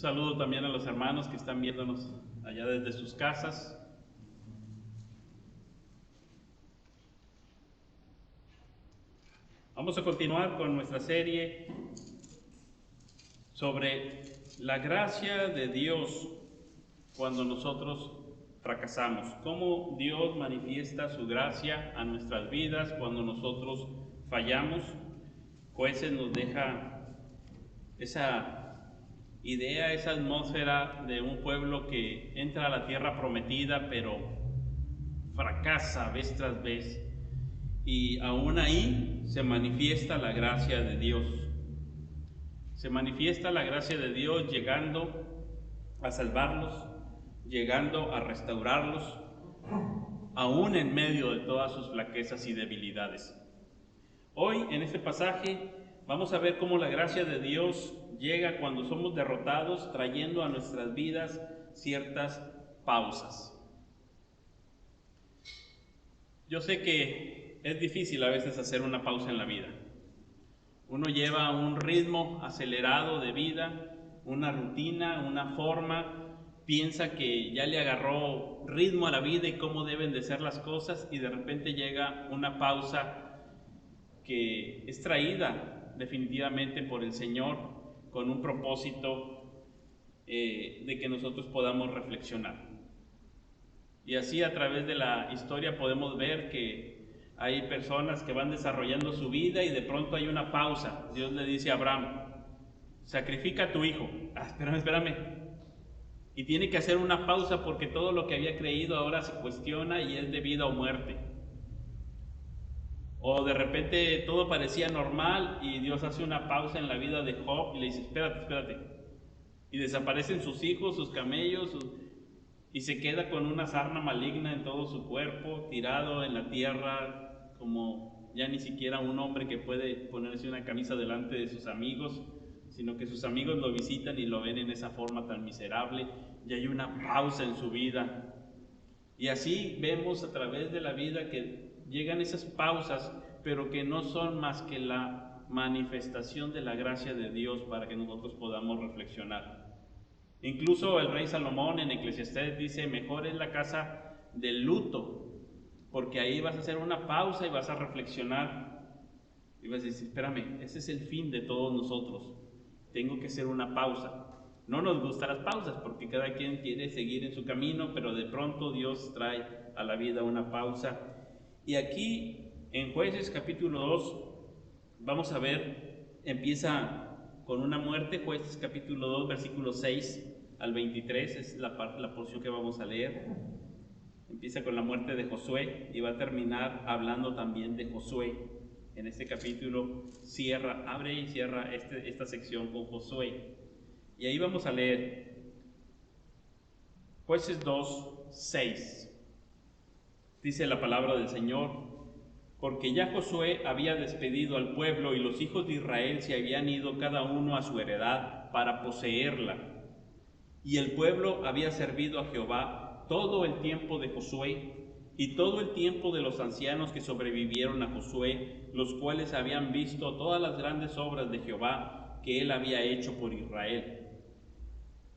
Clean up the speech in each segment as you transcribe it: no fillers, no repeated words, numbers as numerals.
saludo también a los hermanos que están viéndonos allá desde sus casas. Vamos a continuar con nuestra serie sobre la gracia de Dios cuando nosotros fracasamos. Cómo Dios manifiesta su gracia a nuestras vidas cuando nosotros fallamos. Jueces nos deja esa idea, esa atmósfera de un pueblo que entra a la tierra prometida, pero fracasa vez tras vez. Y aún ahí se manifiesta la gracia de Dios. Se manifiesta la gracia de Dios llegando a salvarlos, llegando a restaurarlos, aún en medio de todas sus flaquezas y debilidades. Hoy, en este pasaje, vamos a ver cómo la gracia de Dios llega cuando somos derrotados, trayendo a nuestras vidas ciertas pausas. Yo sé que es difícil a veces hacer una pausa en la vida. Uno lleva un ritmo acelerado de vida, una rutina, una forma, piensa que ya le agarró ritmo a la vida y cómo deben de ser las cosas, y de repente llega una pausa que es traída definitivamente por el Señor con un propósito de que nosotros podamos reflexionar. Y así a través de la historia podemos ver que hay personas que van desarrollando su vida y de pronto hay una pausa. Dios le dice a Abraham: sacrifica a tu hijo. Espérame. Y tiene que hacer una pausa porque todo lo que había creído ahora se cuestiona y es de vida o muerte. O de repente todo parecía normal y Dios hace una pausa en la vida de Job y le dice: espérate. Y desaparecen sus hijos, sus camellos, y se queda con una sarna maligna en todo su cuerpo, tirado en la tierra, como ya ni siquiera un hombre que puede ponerse una camisa delante de sus amigos, sino que sus amigos lo visitan y lo ven en esa forma tan miserable, y hay una pausa en su vida. Y así vemos a través de la vida que llegan esas pausas, pero que no son más que la manifestación de la gracia de Dios para que nosotros podamos reflexionar. Incluso el rey Salomón en Eclesiastés dice: mejor es la casa del luto, porque ahí vas a hacer una pausa y vas a reflexionar y vas a decir: espérame, ese es el fin de todos nosotros, tengo que hacer una pausa. No nos gustan las pausas porque cada quien quiere seguir en su camino, pero de pronto Dios trae a la vida una pausa. Y aquí en Jueces capítulo 2 vamos a ver, empieza con una muerte. Jueces capítulo 2 versículos 6 al 23 es la porción que vamos a leer. Empieza con la muerte de Josué y va a terminar hablando también de Josué. En este capítulo abre y cierra esta sección con Josué. Y ahí vamos a leer Jueces 2, 6. Dice la palabra del Señor: porque ya Josué había despedido al pueblo y los hijos de Israel se habían ido cada uno a su heredad para poseerla. Y el pueblo había servido a Jehová todo el tiempo de Josué y todo el tiempo de los ancianos que sobrevivieron a Josué, los cuales habían visto todas las grandes obras de Jehová que él había hecho por Israel.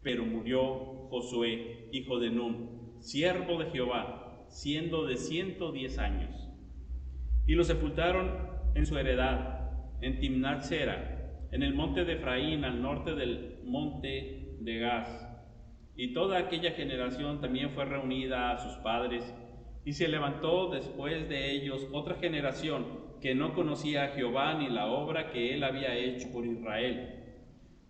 Pero murió Josué, hijo de Nun, siervo de Jehová, siendo de 110 años. Y lo sepultaron en su heredad, en Timnat Sera, en el monte de Efraín, al norte del monte de Gaz. Y toda aquella generación también fue reunida a sus padres, y se levantó después de ellos otra generación que no conocía a Jehová ni la obra que él había hecho por Israel.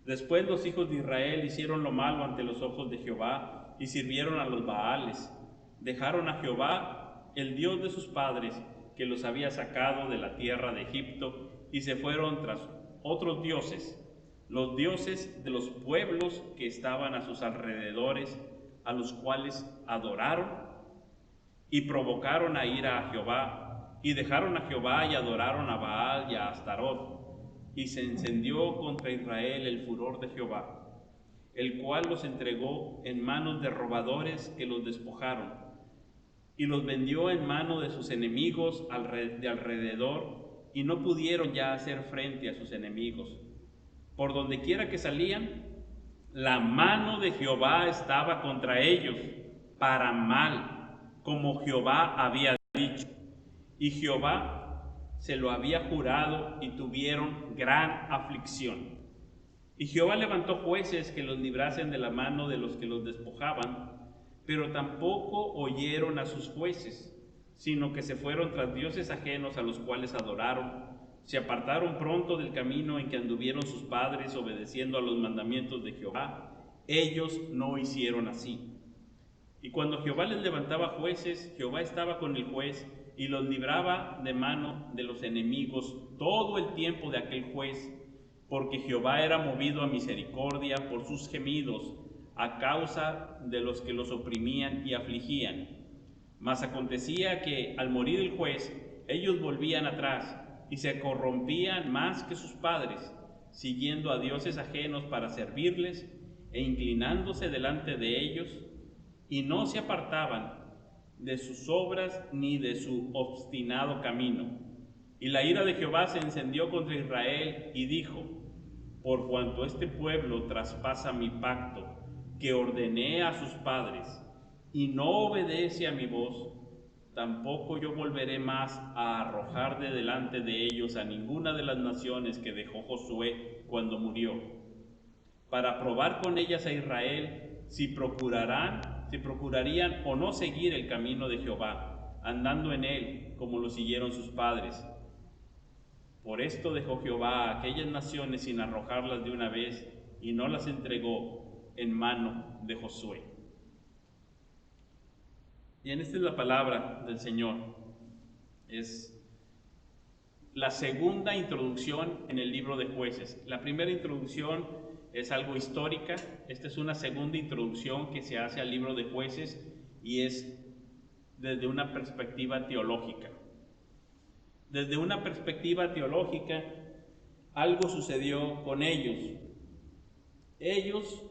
Después los hijos de Israel hicieron lo malo ante los ojos de Jehová y sirvieron a los Baales. Dejaron a Jehová, el Dios de sus padres, que los había sacado de la tierra de Egipto, y se fueron tras otros dioses, los dioses de los pueblos que estaban a sus alrededores, a los cuales adoraron y provocaron a ira a Jehová, y dejaron a Jehová y adoraron a Baal y a Astarot, y se encendió contra Israel el furor de Jehová, el cual los entregó en manos de robadores que los despojaron, y los vendió en mano de sus enemigos de alrededor, y no pudieron ya hacer frente a sus enemigos. Por donde quiera que salían, la mano de Jehová estaba contra ellos, para mal, como Jehová había dicho. Y Jehová se lo había jurado y tuvieron gran aflicción. Y Jehová levantó jueces que los librasen de la mano de los que los despojaban, pero tampoco oyeron a sus jueces, sino que se fueron tras dioses ajenos a los cuales adoraron. Se apartaron pronto del camino en que anduvieron sus padres, obedeciendo a los mandamientos de Jehová. Ellos no hicieron así. Y cuando Jehová les levantaba jueces, Jehová estaba con el juez y los libraba de mano de los enemigos todo el tiempo de aquel juez, porque Jehová era movido a misericordia por sus gemidos a causa de los que los oprimían y afligían. Mas acontecía que al morir el juez, ellos volvían atrás y se corrompían más que sus padres, siguiendo a dioses ajenos para servirles e inclinándose delante de ellos, y no se apartaban de sus obras ni de su obstinado camino. Y la ira de Jehová se encendió contra Israel y dijo: por cuanto este pueblo traspasa mi pacto que ordené a sus padres y no obedece a mi voz, tampoco yo volveré más a arrojar de delante de ellos a ninguna de las naciones que dejó Josué cuando murió, para probar con ellas a Israel si procurarían o no seguir el camino de Jehová, andando en él como lo siguieron sus padres. Por esto dejó Jehová a aquellas naciones sin arrojarlas de una vez, y no las entregó en mano de Josué. Bien, esta es la palabra del Señor. Es la segunda introducción en el libro de Jueces. La primera introducción es algo histórica. Esta es una segunda introducción que se hace al libro de Jueces y es desde una perspectiva teológica. Desde una perspectiva teológica, algo sucedió con ellos. Ellos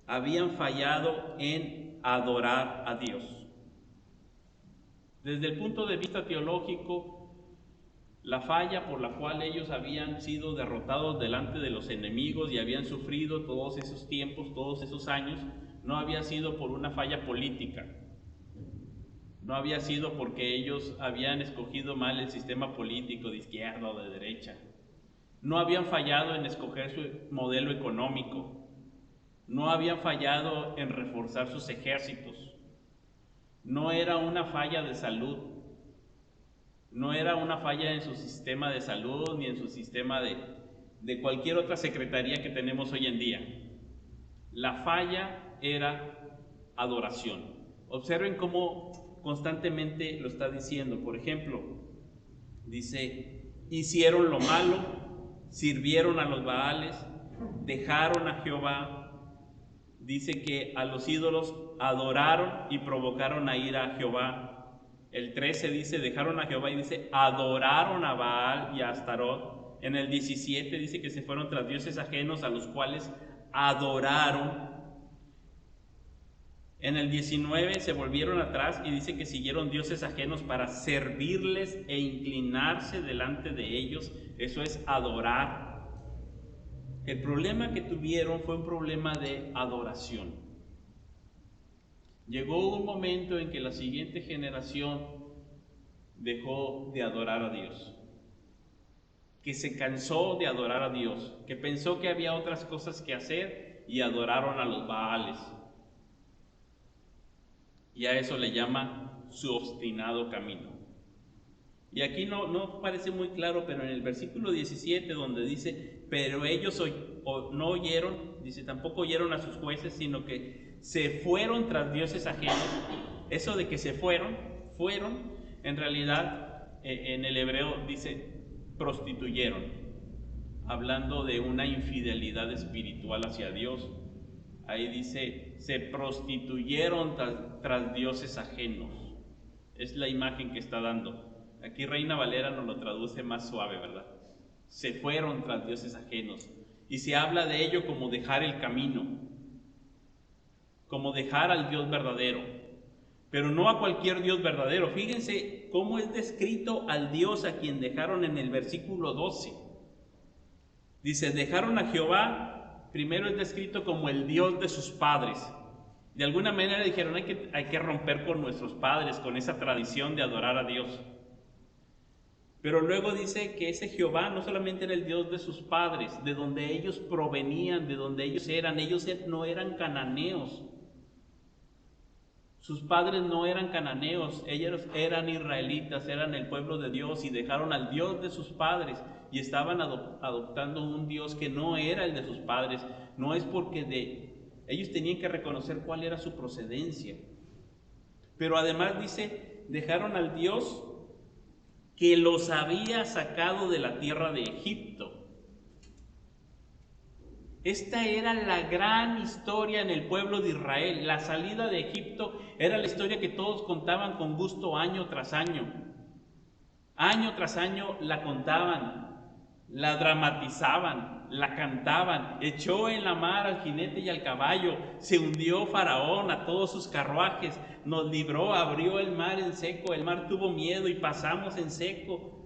habían fallado en adorar a Dios. Desde el punto de vista teológico, la falla por la cual ellos habían sido derrotados delante de los enemigos y habían sufrido todos esos tiempos, todos esos años, no había sido por una falla política. No había sido porque ellos habían escogido mal el sistema político de izquierda o de derecha. No habían fallado en escoger su modelo económico. No habían fallado en reforzar sus ejércitos. No era una falla de salud. No era una falla en su sistema de salud ni en su sistema de cualquier otra secretaría que tenemos hoy en día. La falla era adoración. Observen cómo constantemente lo está diciendo. Por ejemplo, dice: hicieron lo malo, sirvieron a los Baales, dejaron a Jehová. Dice que a los ídolos adoraron y provocaron a ira a Jehová. El 13 dice: dejaron a Jehová, y dice: adoraron a Baal y a Astarot. En el 17 dice que se fueron tras dioses ajenos a los cuales adoraron. En el 19 se volvieron atrás y dice que siguieron dioses ajenos para servirles e inclinarse delante de ellos. Eso es adorar. El problema que tuvieron fue un problema de adoración. Llegó un momento en que la siguiente generación dejó de adorar a Dios, que se cansó de adorar a Dios, que pensó que había otras cosas que hacer y adoraron a los Baales. Y a eso le llama su obstinado camino. Y aquí no parece muy claro, pero en el versículo 17, donde dice: pero ellos no oyeron, dice, tampoco oyeron a sus jueces, sino que se fueron tras dioses ajenos. Eso de que se fueron, en realidad en el hebreo dice prostituyeron, hablando de una infidelidad espiritual hacia Dios. Ahí dice: se prostituyeron tras dioses ajenos. Es la imagen que está dando. Aquí Reina Valera nos lo traduce más suave, ¿verdad? Se fueron tras dioses ajenos. Y se habla de ello como dejar el camino, como dejar al Dios verdadero. Pero no a cualquier Dios verdadero. Fíjense cómo es descrito al Dios a quien dejaron en el versículo 12. Dice: dejaron a Jehová primero es descrito como el Dios de sus padres. De alguna manera dijeron, hay que romper con nuestros padres, con esa tradición de adorar a Dios. Pero luego dice que ese Jehová no solamente era el Dios de sus padres, de donde ellos provenían, de donde ellos no eran cananeos. Sus padres no eran cananeos, ellos eran israelitas, eran el pueblo de Dios y dejaron al Dios de sus padres y estaban adoptando un Dios que no era el de sus padres. No es porque ellos tenían que reconocer cuál era su procedencia. Pero además dice, dejaron al Dios que los había sacado de la tierra de Egipto. Esta era la gran historia en el pueblo de Israel. La salida de Egipto era la historia que todos contaban con gusto año tras año. Año tras año la contaban, la dramatizaban, la cantaban. Echó en la mar al jinete y al caballo, se hundió Faraón a todos sus carruajes, nos libró, abrió el mar en seco, el mar tuvo miedo y pasamos en seco.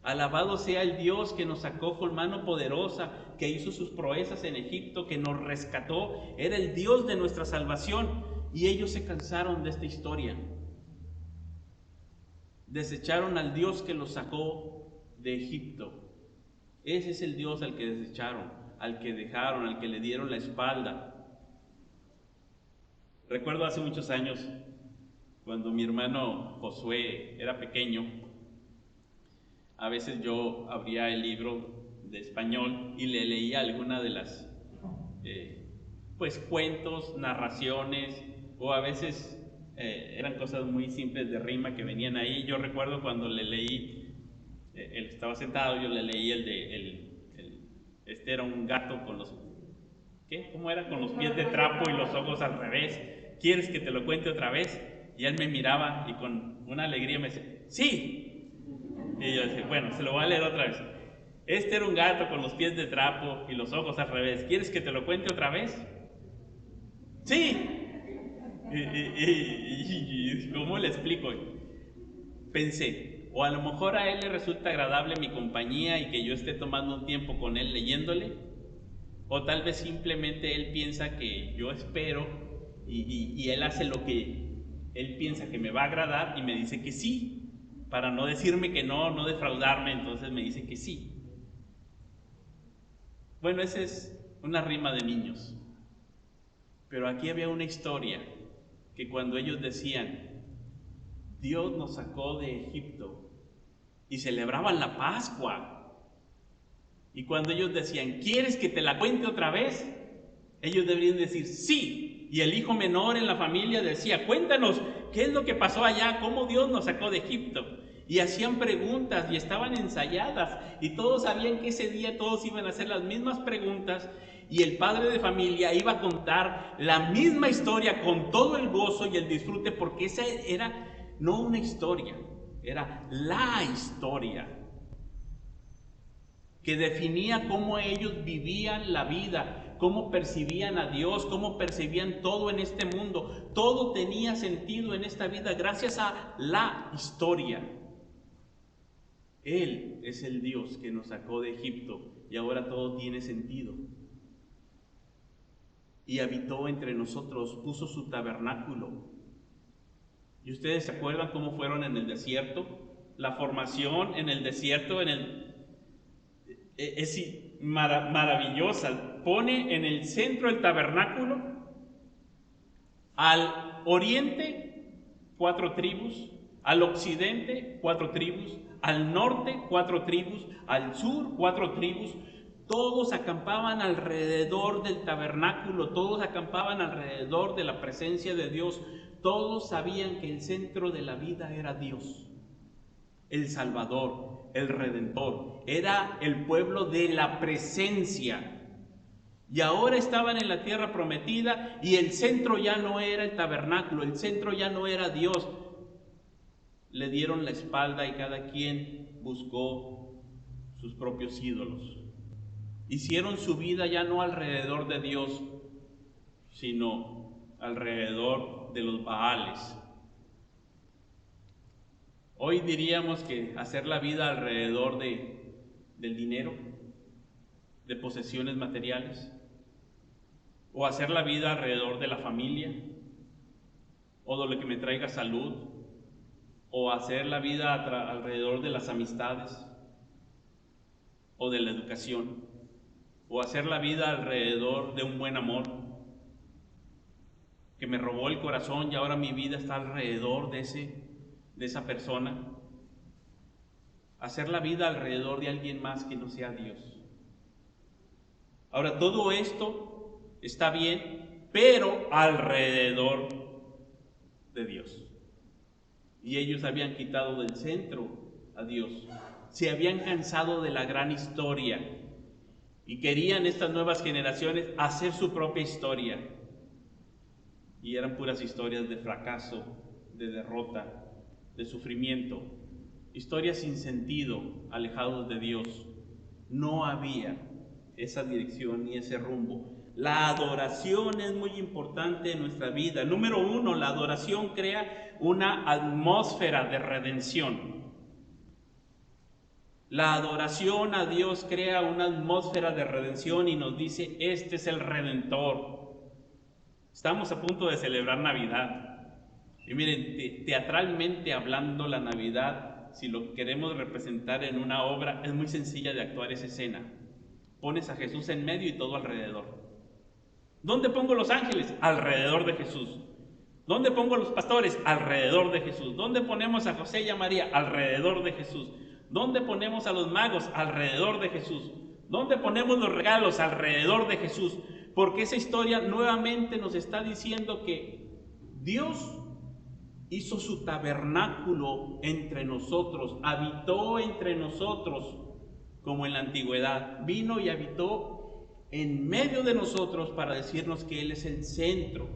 Alabado sea el Dios que nos sacó con mano poderosa, que hizo sus proezas en Egipto, que nos rescató. Era el Dios de nuestra salvación. Y ellos se cansaron de esta historia. Desecharon al Dios que los sacó de Egipto. Ese es el Dios al que desecharon, al que dejaron, al que le dieron la espalda. Recuerdo hace muchos años, cuando mi hermano Josué era pequeño, a veces yo abría el libro de español y le leía alguna de las cuentos, narraciones, o a veces eran cosas muy simples de rima que venían ahí. Yo recuerdo cuando le leí, él estaba sentado, yo le leí este era un gato con los, ¿qué? ¿Cómo era? Con los pies de trapo y los ojos al revés. ¿Quieres que te lo cuente otra vez? Y él me miraba y con una alegría me decía, ¡sí! Y yo decía, bueno, se lo voy a leer otra vez. Este era un gato con los pies de trapo y los ojos al revés. ¿Quieres que te lo cuente otra vez? ¡Sí! Y ¿cómo le explico? Pensé, o a lo mejor a él le resulta agradable mi compañía y que yo esté tomando un tiempo con él leyéndole, o tal vez simplemente él piensa que yo espero y él hace lo que él piensa que me va a agradar y me dice que sí. Para no decirme que no, no defraudarme, entonces me dice que sí. Bueno, esa es una rima de niños. Pero aquí había una historia que cuando ellos decían, Dios nos sacó de Egipto, y celebraban la Pascua, y cuando ellos decían, ¿quieres que te la cuente otra vez? Ellos deberían decir, sí. Y el hijo menor en la familia decía, cuéntanos, ¿qué es lo que pasó allá? ¿Cómo Dios nos sacó de Egipto? Y hacían preguntas y estaban ensayadas y todos sabían que ese día todos iban a hacer las mismas preguntas y el padre de familia iba a contar la misma historia con todo el gozo y el disfrute, porque esa era no una historia, era la historia que definía cómo ellos vivían la vida, cómo percibían a Dios, cómo percibían todo en este mundo. Todo tenía sentido en esta vida gracias a la historia. Él es el Dios que nos sacó de Egipto y ahora todo tiene sentido. Y habitó entre nosotros, puso su tabernáculo. ¿Y ustedes se acuerdan cómo fueron en el desierto? La formación en el desierto, es maravillosa. Pone en el centro el tabernáculo, al oriente 4 tribus, al occidente 4 tribus, al norte 4 tribus, al sur 4 tribus. Todos acampaban alrededor del tabernáculo, todos acampaban alrededor de la presencia de Dios. Todos sabían que el centro de la vida era Dios, el Salvador, el Redentor. Era el pueblo de la presencia. Y ahora estaban en la tierra prometida y el centro ya no era el tabernáculo, el centro ya no era Dios. Le dieron la espalda y cada quien buscó sus propios ídolos. Hicieron su vida ya no alrededor de Dios, sino alrededor de los Baales. Hoy diríamos que hacer la vida alrededor del dinero, de posesiones materiales. o hacer la vida alrededor de la familia, o de lo que me traiga salud, o hacer la vida alrededor de las amistades, o de la educación, o hacer la vida alrededor de un buen amor que me robó el corazón y ahora mi vida está alrededor de esa persona. Hacer la vida alrededor de alguien más que no sea Dios. Ahora, todo esto está bien, pero alrededor de Dios. Y ellos habían quitado del centro a Dios. Se habían cansado de la gran historia y querían estas nuevas generaciones hacer su propia historia. Y eran puras historias de fracaso, de derrota, de sufrimiento, historias sin sentido, alejados de Dios. No había esa dirección ni ese rumbo. La adoración es muy importante en nuestra vida. Número 1, la adoración crea una atmósfera de redención. La adoración a Dios crea una atmósfera de redención y nos dice, este es el Redentor. Estamos a punto de celebrar Navidad. Y miren, teatralmente hablando, la Navidad, si lo queremos representar en una obra, es muy sencilla de actuar esa escena. Pones a Jesús en medio y todo alrededor. ¿Dónde pongo los ángeles? Alrededor de Jesús. ¿Dónde pongo los pastores? Alrededor de Jesús. ¿Dónde ponemos a José y a María? Alrededor de Jesús. ¿Dónde ponemos a los magos? Alrededor de Jesús. ¿Dónde ponemos los regalos? Alrededor de Jesús. Porque esa historia nuevamente nos está diciendo que Dios hizo su tabernáculo entre nosotros, habitó entre nosotros como en la antigüedad. Vino y habitó en medio de nosotros para decirnos que Él es el centro.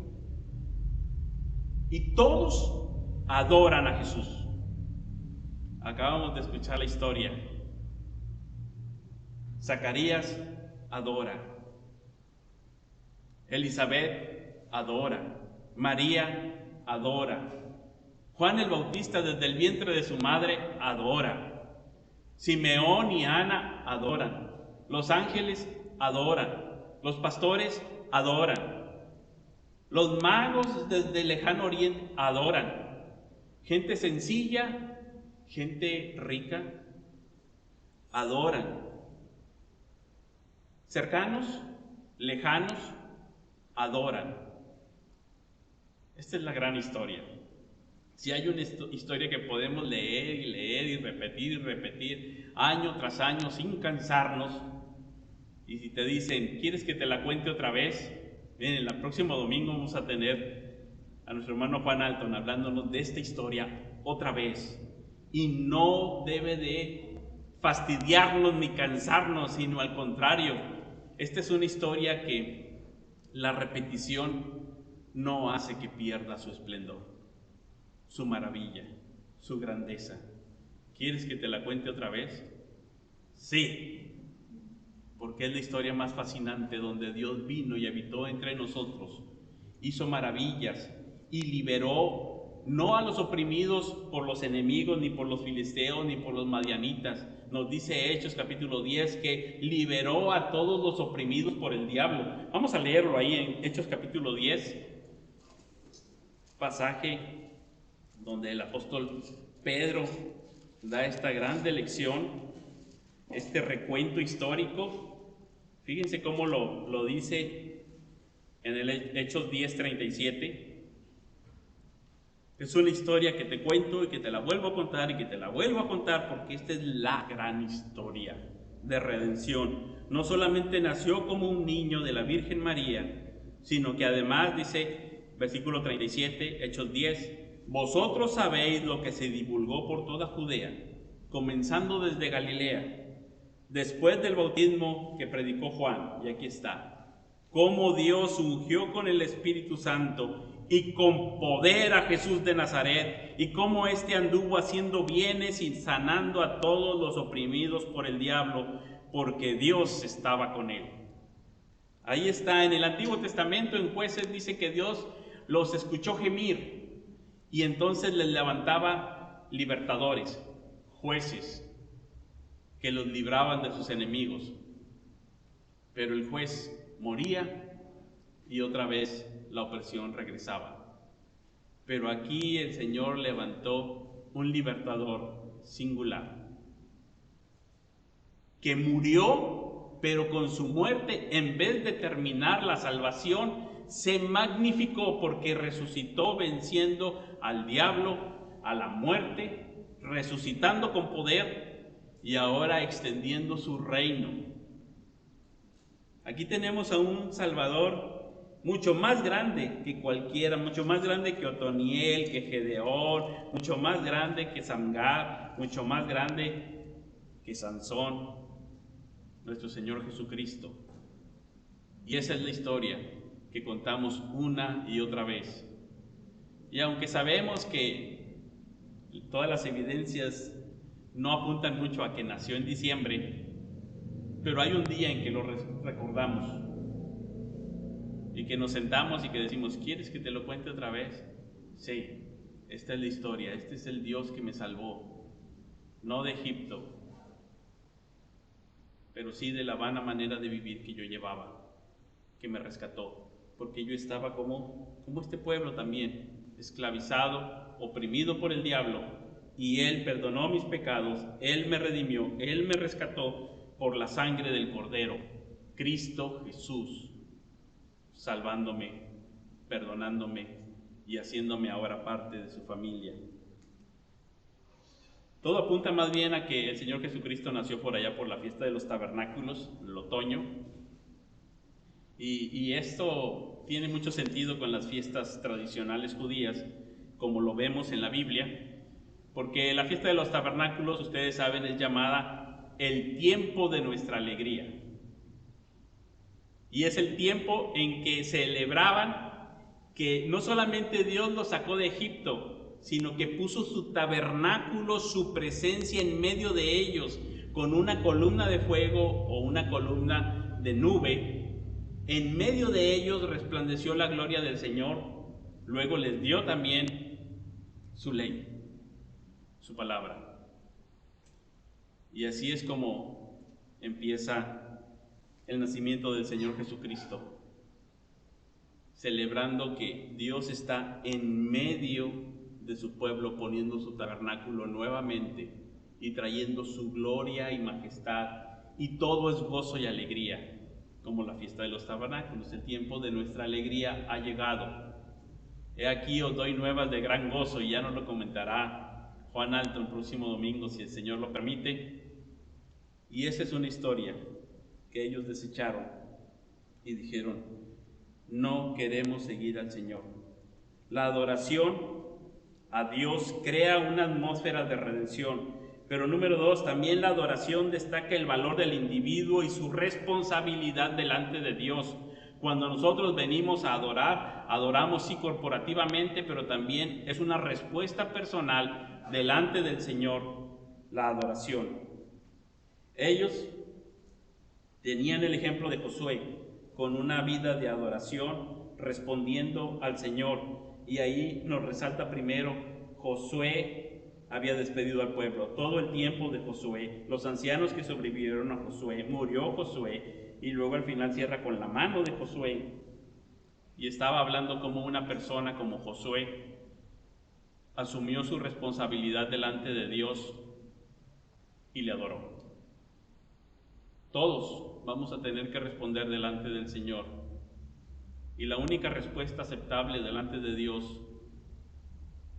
Y todos adoran a Jesús. Acabamos de escuchar la historia. Zacarías adora. Elizabeth adora. María adora. Juan el Bautista desde el vientre de su madre adora. Simeón y Ana adoran. Los ángeles adoran. Los pastores adoran. Los magos desde el lejano oriente adoran. Gente sencilla, gente rica, adoran. Cercanos, lejanos, adoran. Esta es la gran historia. Si hay una historia que podemos leer y leer y repetir año tras año sin cansarnos, y si te dicen, ¿quieres que te la cuente otra vez? Miren, el próximo domingo vamos a tener a nuestro hermano Juan Alton hablándonos de esta historia otra vez. Y no debe de fastidiarnos ni cansarnos, sino al contrario. Esta es una historia que la repetición no hace que pierda su esplendor, su maravilla, su grandeza. ¿Quieres que te la cuente otra vez? Sí, porque es la historia más fascinante donde Dios vino y habitó entre nosotros, hizo maravillas y liberó no a los oprimidos por los enemigos, ni por los filisteos, ni por los madianitas. Nos dice Hechos capítulo 10 que liberó a todos los oprimidos por el diablo. Vamos a leerlo ahí en Hechos capítulo 10, pasaje donde el apóstol Pedro da esta grande lección, este recuento histórico. Fíjense cómo lo dice en el Hechos 10:37. Es una historia que te cuento y que te la vuelvo a contar y que te la vuelvo a contar porque esta es la gran historia de redención. No solamente nació como un niño de la Virgen María, sino que además dice, versículo 37, Hechos 10, vosotros sabéis lo que se divulgó por toda Judea, comenzando desde Galilea, después del bautismo que predicó Juan, y aquí está, cómo Dios ungió con el Espíritu Santo y con poder a Jesús de Nazaret, y cómo éste anduvo haciendo bienes y sanando a todos los oprimidos por el diablo, porque Dios estaba con él. Ahí está, en el Antiguo Testamento, en Jueces, dice que Dios los escuchó gemir, y entonces les levantaba libertadores, jueces, que los libraban de sus enemigos. Pero el juez moría y otra vez la opresión regresaba. Pero aquí el Señor levantó un libertador singular, que murió, pero con su muerte, en vez de terminar la salvación, se magnificó porque resucitó venciendo al diablo, a la muerte, resucitando con poder y ahora extendiendo su reino. Aquí tenemos a un Salvador mucho más grande que cualquiera, mucho más grande que Otoniel, que Gedeón, mucho más grande que Samgar, mucho más grande que Sansón, nuestro Señor Jesucristo. Y esa es la historia que contamos una y otra vez. Y aunque sabemos que todas las evidencias no apuntan mucho a que nació en diciembre, pero hay un día en que lo recordamos y que nos sentamos y que decimos, ¿quieres que te lo cuente otra vez? Sí, esta es la historia, este es el Dios que me salvó, no de Egipto, pero sí de la vana manera de vivir que yo llevaba, que me rescató, porque yo estaba como este pueblo también, esclavizado, oprimido por el diablo, y Él perdonó mis pecados, Él me redimió, Él me rescató por la sangre del Cordero, Cristo Jesús, salvándome, perdonándome y haciéndome ahora parte de su familia. Todo apunta más bien a que el Señor Jesucristo nació por allá por la fiesta de los tabernáculos, el otoño, y esto tiene mucho sentido con las fiestas tradicionales judías, como lo vemos en la Biblia, porque la fiesta de los tabernáculos, ustedes saben, es llamada el tiempo de nuestra alegría. Y es el tiempo en que celebraban que no solamente Dios los sacó de Egipto, sino que puso su tabernáculo, su presencia en medio de ellos, con una columna de fuego o una columna de nube. En medio de ellos resplandeció la gloria del Señor. Luego les dio también su ley, su palabra. Y así es como empieza el nacimiento del Señor Jesucristo, celebrando que Dios está en medio de su pueblo, poniendo su tabernáculo nuevamente y trayendo su gloria y majestad, y todo es gozo y alegría, como la fiesta de los tabernáculos. El tiempo de nuestra alegría ha llegado. He aquí os doy nuevas de gran gozo, y ya nos lo comentará Juan Alto el próximo domingo, si el Señor lo permite. Y esa es una historia que ellos desecharon y dijeron, no queremos seguir al Señor. La adoración a Dios crea una atmósfera de redención, pero número 2, también la adoración destaca el valor del individuo y su responsabilidad delante de Dios. Cuando nosotros venimos a adorar, adoramos sí corporativamente, pero también es una respuesta personal delante del Señor, la adoración. Ellos tenían el ejemplo de Josué, con una vida de adoración, respondiendo al Señor. Y ahí nos resalta primero, Josué había despedido al pueblo, todo el tiempo de Josué, los ancianos que sobrevivieron a Josué, murió Josué, y luego al final cierra con la mano de Josué, y estaba hablando como una persona como Josué asumió su responsabilidad delante de Dios y le adoró. Todos vamos a tener que responder delante del Señor, y la única respuesta aceptable delante de Dios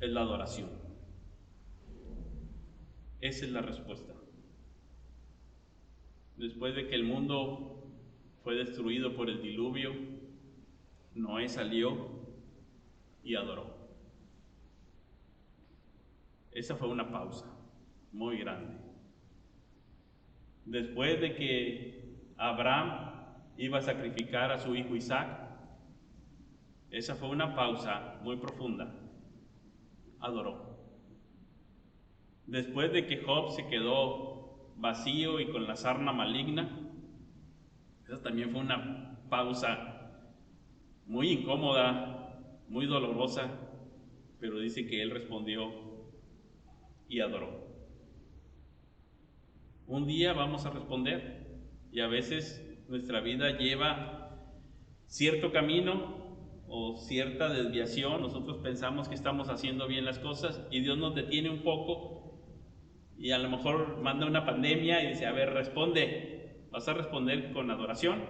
es la adoración. Esa es la respuesta. Después de que el mundo fue destruido por el diluvio, Noé salió y adoró. Esa fue una pausa muy grande. Después de que Abraham iba a sacrificar a su hijo Isaac, esa fue una pausa muy profunda. Adoró. Después de que Job se quedó vacío y con la sarna maligna, esa también fue una pausa muy incómoda, muy dolorosa, pero dice que él respondió y adoró. Un día vamos a responder, y a veces nuestra vida lleva cierto camino o cierta desviación, nosotros pensamos que estamos haciendo bien las cosas y Dios nos detiene un poco y a lo mejor manda una pandemia y dice, a ver, responde, vas a responder con adoración.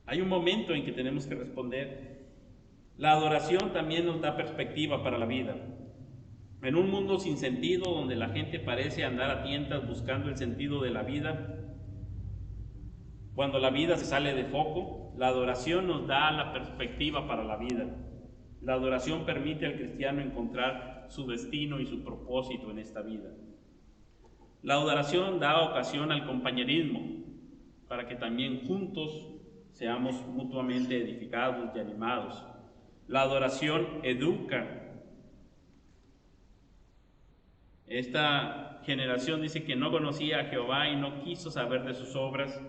Hay un momento en que tenemos que responder. La adoración también nos da perspectiva para la vida. En un mundo sin sentido, donde la gente parece andar a tientas buscando el sentido de la vida, cuando la vida se sale de foco, la adoración nos da la perspectiva para la vida. La adoración permite al cristiano encontrar su destino y su propósito en esta vida. La adoración da ocasión al compañerismo, para que también juntos seamos mutuamente edificados y animados. La adoración educa. Esta generación dice que no conocía a Jehová y no quiso saber de sus obras.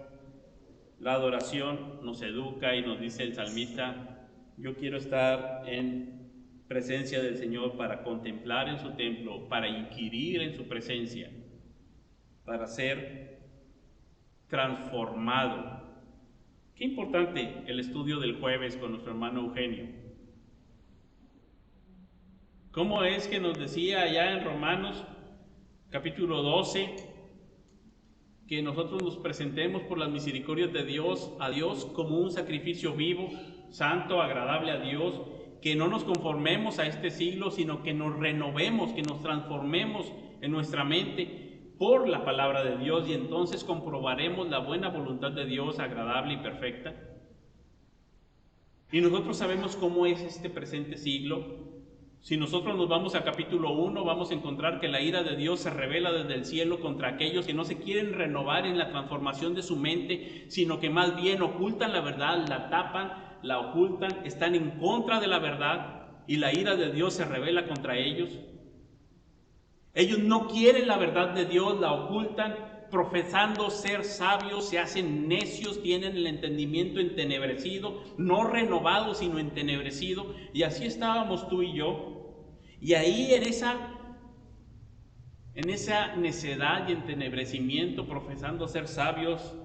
La adoración nos educa y nos dice el salmista, yo quiero estar en presencia del Señor para contemplar en su templo, para inquirir en su presencia, para ser transformado. Qué importante el estudio del jueves con nuestro hermano Eugenio. ¿Cómo es que nos decía allá en Romanos capítulo 12 que nosotros nos presentemos por las misericordias de Dios a Dios como un sacrificio vivo, santo, agradable a Dios, que no nos conformemos a este siglo, sino que nos renovemos, que nos transformemos en nuestra mente por la palabra de Dios y entonces comprobaremos la buena voluntad de Dios, agradable y perfecta? Y nosotros sabemos cómo es este presente siglo. Si nosotros nos vamos a capítulo 1, vamos a encontrar que la ira de Dios se revela desde el cielo contra aquellos que no se quieren renovar en la transformación de su mente, sino que más bien ocultan la verdad, la tapan, la ocultan, están en contra de la verdad y la ira de Dios se revela contra ellos. Ellos no quieren la verdad de Dios, la ocultan, profesando ser sabios, se hacen necios, tienen el entendimiento entenebrecido, no renovado, sino entenebrecido. Y así estábamos tú y yo. Y ahí en esa necedad y entenebrecimiento, profesando ser sabios,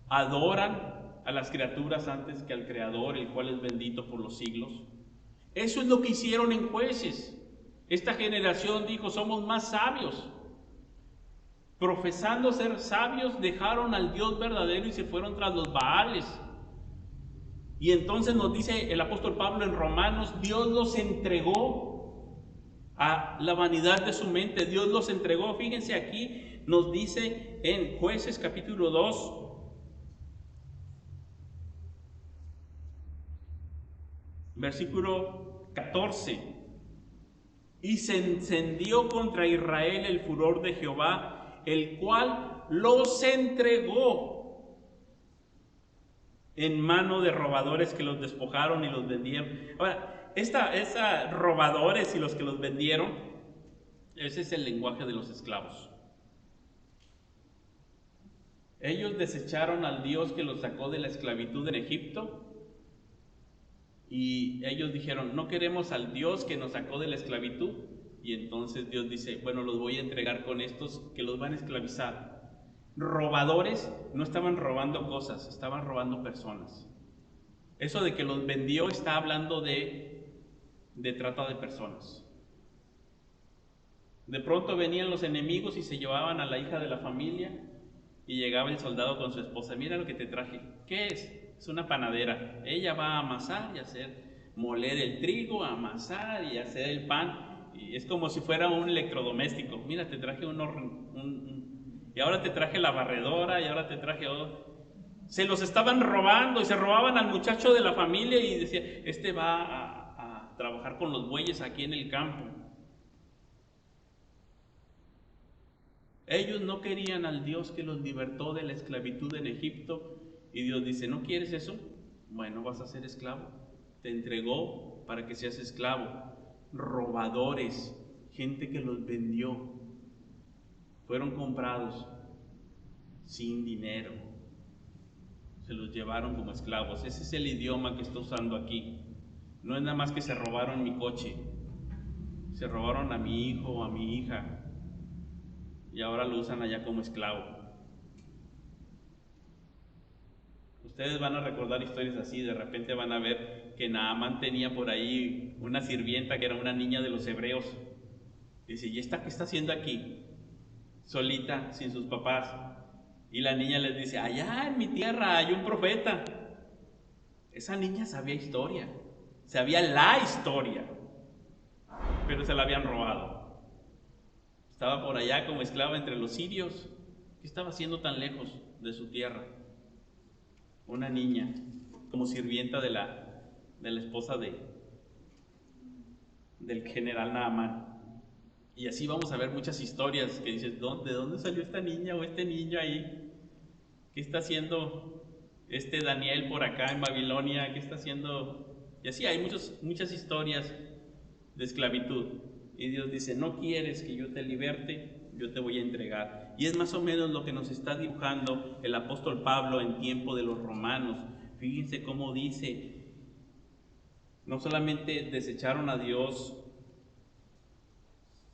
adoran a las criaturas antes que al Creador, el cual es bendito por los siglos. Eso es lo que hicieron en Jueces. Esta generación dijo, somos más sabios. Profesando ser sabios, dejaron al Dios verdadero y se fueron tras los Baales. Y entonces nos dice el apóstol Pablo en Romanos, Dios los entregó a la vanidad de su mente. Dios los entregó. Fíjense aquí, nos dice en Jueces capítulo 2, versículo 14. Y se encendió contra Israel el furor de Jehová, el cual los entregó en mano de robadores que los despojaron y los vendieron. Ahora, esta robadores y los que los vendieron, ese es el lenguaje de los esclavos. Ellos desecharon al Dios que los sacó de la esclavitud en Egipto y ellos dijeron, no queremos al Dios que nos sacó de la esclavitud. Y entonces Dios dice, bueno, los voy a entregar con estos que los van a esclavizar. Robadores no estaban robando cosas, estaban robando personas. Eso de que los vendió está hablando de trata de personas. De pronto venían los enemigos y se llevaban a la hija de la familia y llegaba el soldado con su esposa. Mira lo que te traje. ¿Qué es? Es una panadera. Ella va a amasar y moler el trigo, amasar y hacer el pan. Y es como si fuera un electrodoméstico. Mira, te traje y ahora te traje la barredora y ahora te traje otro. Se los estaban robando y se robaban al muchacho de la familia y decía, este va a trabajar con los bueyes aquí en el campo. Ellos no querían al Dios que los libertó de la esclavitud en Egipto. Y Dios dice, ¿no quieres eso? Bueno, vas a ser esclavo. Te entregó para que seas esclavo. Robadores, gente que los vendió, fueron comprados sin dinero, se los llevaron como esclavos. Ese es el idioma que está usando aquí. No es nada más que se robaron mi coche, se robaron a mi hijo o a mi hija y ahora lo usan allá como esclavo. Ustedes van a recordar historias así, de repente van a ver que Naamán tenía por ahí una sirvienta que era una niña de los hebreos. Dice, ¿y esta qué está haciendo aquí? Solita, sin sus papás. Y la niña les dice, allá en mi tierra hay un profeta. Esa niña sabía historia, sabía la historia, pero se la habían robado. Estaba por allá como esclava entre los sirios. ¿Qué estaba haciendo tan lejos de su tierra? Una niña, como sirvienta de la esposa del general Naamán. Y así vamos a ver muchas historias que dices, ¿de dónde salió esta niña o este niño ahí? ¿Qué está haciendo este Daniel por acá en Babilonia? ¿Qué está haciendo? Y así hay muchas historias de esclavitud. Y Dios dice, no quieres que yo te liberte, yo te voy a entregar. Y es más o menos lo que nos está dibujando el apóstol Pablo en tiempo de los romanos. Fíjense cómo dice, no solamente desecharon a Dios,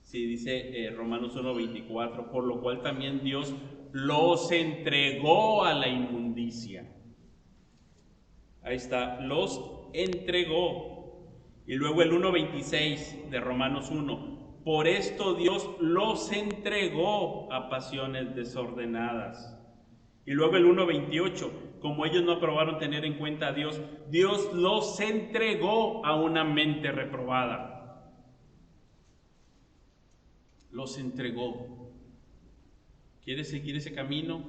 sí, dice Romanos 1:24, por lo cual también Dios los entregó a la inmundicia. Ahí está, los entregó. Y luego el 1:26 de Romanos 1, por esto Dios los entregó a pasiones desordenadas. Y luego el 1:28, como ellos no aprobaron tener en cuenta a Dios, Dios los entregó a una mente reprobada. Los entregó. ¿Quieres seguir ese camino?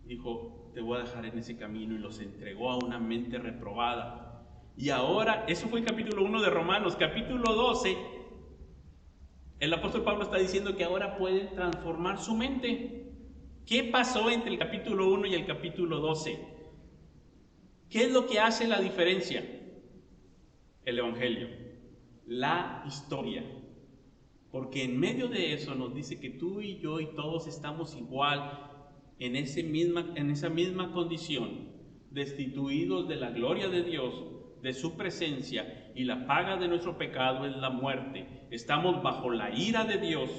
Dijo, te voy a dejar en ese camino, y los entregó a una mente reprobada. Y ahora, eso fue el capítulo 1 de Romanos. Capítulo 12, el apóstol Pablo está diciendo que ahora pueden transformar su mente. ¿Qué pasó entre el capítulo 1 y el capítulo 12? ¿Qué es lo que hace la diferencia? El Evangelio, la historia. Porque en medio de eso nos dice que tú y yo y todos estamos igual en esa misma condición, destituidos de la gloria de Dios, de su presencia, y la paga de nuestro pecado es la muerte. Estamos bajo la ira de Dios,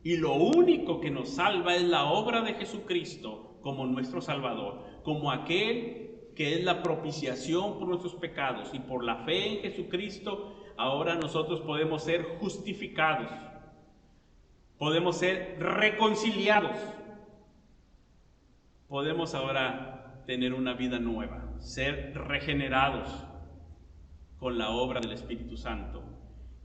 y lo único que nos salva es la obra de Jesucristo como nuestro Salvador, como aquel que es la propiciación por nuestros pecados, y por la fe en Jesucristo ahora nosotros podemos ser justificados, podemos ser reconciliados, podemos ahora tener una vida nueva, ser regenerados con la obra del Espíritu Santo.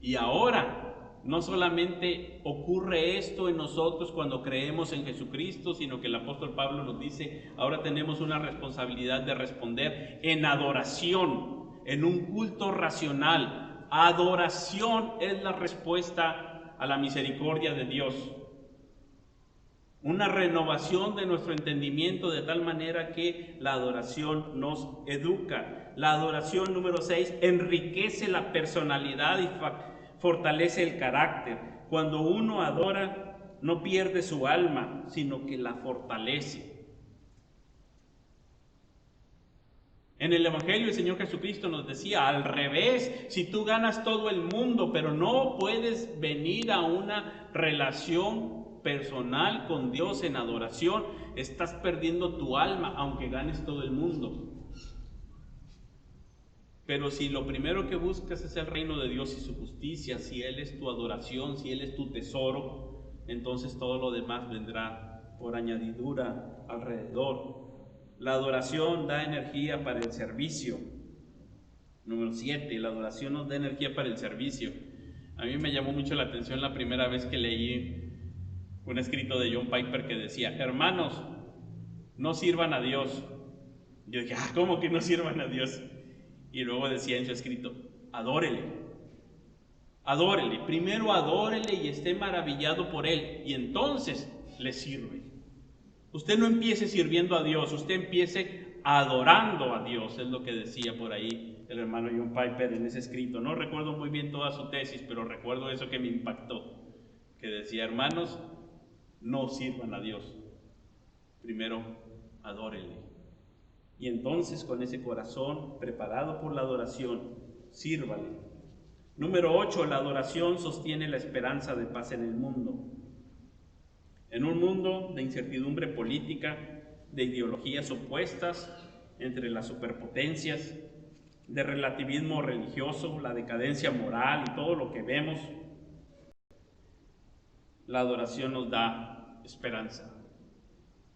Y ahora no solamente ocurre esto en nosotros cuando creemos en Jesucristo, sino que el apóstol Pablo nos dice, ahora tenemos una responsabilidad de responder en adoración, en un culto racional. Adoración es la respuesta a la misericordia de Dios. Una renovación de nuestro entendimiento de tal manera que la adoración nos educa. La adoración número 6 enriquece la personalidad y fortalece el carácter. Cuando uno adora, no pierde su alma, sino que la fortalece. En el Evangelio el Señor Jesucristo nos decía, al revés, si tú ganas todo el mundo, pero no puedes venir a una relación personal con Dios en adoración, estás perdiendo tu alma, aunque ganes todo el mundo. Pero si lo primero que buscas es el reino de Dios y su justicia, si Él es tu adoración, si Él es tu tesoro, entonces todo lo demás vendrá por añadidura alrededor. La adoración da energía para el servicio. Número 7, la adoración nos da energía para el servicio. A mí me llamó mucho la atención la primera vez que leí un escrito de John Piper que decía, hermanos, no sirvan a Dios. Yo dije, ¿cómo que no sirvan a Dios? Y luego decía en su escrito, adórele. Adórele, primero adórele y esté maravillado por Él, y entonces le sirve. Usted no empiece sirviendo a Dios, usted empiece adorando a Dios, es lo que decía por ahí el hermano John Piper en ese escrito. No recuerdo muy bien toda su tesis, pero recuerdo eso que me impactó, que decía, hermanos, no sirvan a Dios, primero adórenle. Y entonces con ese corazón preparado por la adoración, sírvale. Número 8, la adoración sostiene la esperanza de paz en el mundo. En un mundo de incertidumbre política, de ideologías opuestas, entre las superpotencias, de relativismo religioso, la decadencia moral y todo lo que vemos, la adoración nos da esperanza.